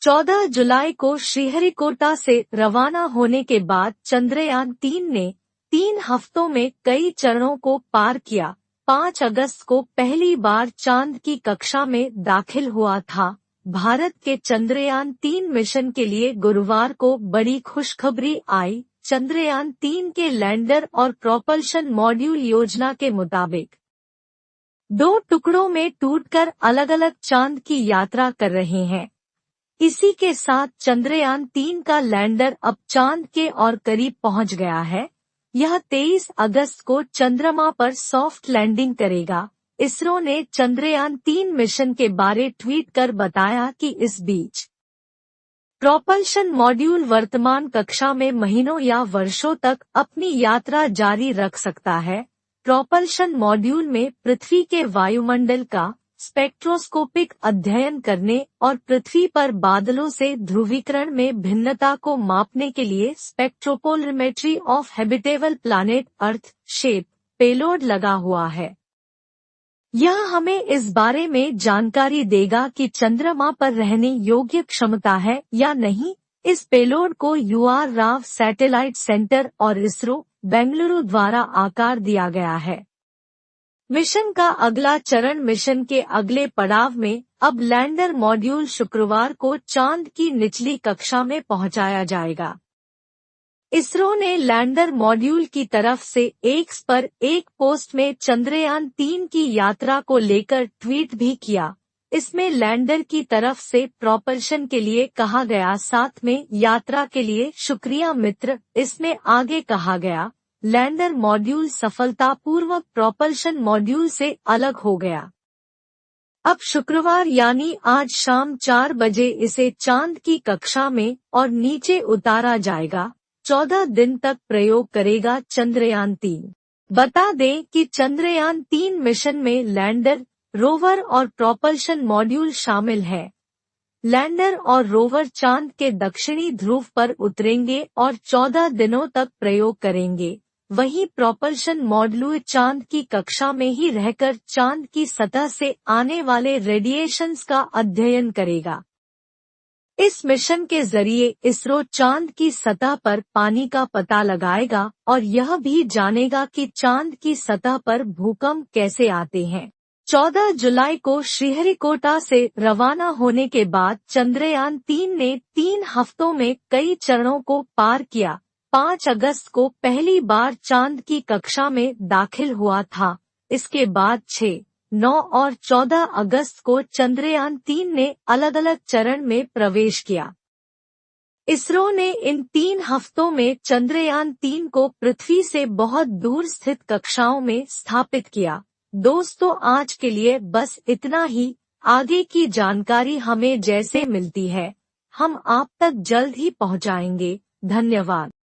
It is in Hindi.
14 जुलाई को श्रीहरिकोटा से रवाना होने के बाद चंद्रयान-3 ने 3 हफ्तों में कई चरणों को पार किया। 5 अगस्त को पहली बार चांद की कक्षा में दाखिल हुआ था। भारत के चंद्रयान-3 मिशन के लिए गुरुवार को बड़ी खुशखबरी आई। चंद्रयान-3 के लैंडर और प्रोपल्शन मॉड्यूल योजना के मुताबिक 2 टुकड़ों में टूटकर अलग-अलग चांद की यात्रा कर रहे हैं। इसी के साथ चंद्रयान-3 का लैंडर अब चांद के और करीब पहुंच गया है। यह 23 अगस्त को चंद्रमा पर सॉफ्ट लैंडिंग करेगा। इसरो ने चंद्रयान-3 मिशन के बारे ट्वीट कर बताया कि इस बीच प्रोपल्शन मॉड्यूल वर्तमान कक्षा में महीनों या वर्षों तक अपनी यात्रा जारी रख सकता है। प्रोपल्शन मॉड्यूल में पृथ्वी के वायुमंडल का स्पेक्ट्रोस्कोपिक अध्ययन करने और पृथ्वी पर बादलों से ध्रुवीकरण में भिन्नता को मापने के लिए spectropolarimetry of habitable planet Earth shape payload लगा हुआ है। यह हमें इस बारे में जानकारी देगा कि चंद्रमा पर रहने योग्य क्षमता है या नहीं। इस पेलोड को UR राव सैटेलाइट सेंटर और इसरो बेंगलुरु द्वारा आकार दिया गया है। मिशन का अगला चरण मिशन के अगले पड़ाव में अब लैंडर मॉड्यूल शुक्रवार को चांद की निचली कक्षा में पहुंचाया जाएगा। इसरो ने लैंडर मॉड्यूल की तरफ से X पर एक पोस्ट में चंद्रयान-3 की यात्रा को लेकर ट्वीट भी किया। इसमें लैंडर की तरफ से प्रोपल्शन के लिए कहा गया, साथ में यात्रा के लिए शुक्रिया मित्र। इसमें आगे कहा गया, लैंडर मॉड्यूल सफलतापूर्वक प्रोपल्शन मॉड्यूल से अलग हो गया। अब शुक्रवार यानी आज शाम 4 बजे इसे चांद की कक्षा में और नीचे उतारा जाएगा। 14 दिन तक प्रयोग करेगा चंद्रयान-3। बता दें कि चंद्रयान-3 मिशन में लैंडर, रोवर और प्रोपल्शन मॉड्यूल शामिल है। लैंडर और रोवर चांद के दक्षिणी ध्रुव पर उतरेंगे और 14 दिनों तक प्रयोग करेंगे। वहीं प्रोपल्शन मॉड्यूल चांद की कक्षा में ही रहकर चांद की सतह से आने वाले रेडिएशंस का अध्ययन करेगा। इस मिशन के जरिए इसरो चांद की सतह पर पानी का पता लगाएगा और यह भी जानेगा कि चांद की सतह पर भूकंप कैसे आते हैं। 14 जुलाई को श्रीहरिकोटा से रवाना होने के बाद चंद्रयान-3 ने 3 हफ्तों में कई चरणों को पार किया। 5 अगस्त को पहली बार चांद की कक्षा में दाखिल हुआ था। इसके बाद 6, 9 और 14 अगस्त को चंद्रयान-3 ने अलग-अलग चरण में प्रवेश किया। इसरो ने इन 3 हफ्तों में चंद्रयान-3 को पृथ्वी से बहुत दूर स्थित कक्षाओं में स्थापित किया। दोस्तों, आज के लिए बस इतना ही। आगे की जानकारी हमें जैसे मिलती है, हम आप तक जल्द ही पहुंचाएंगे। धन्यवाद।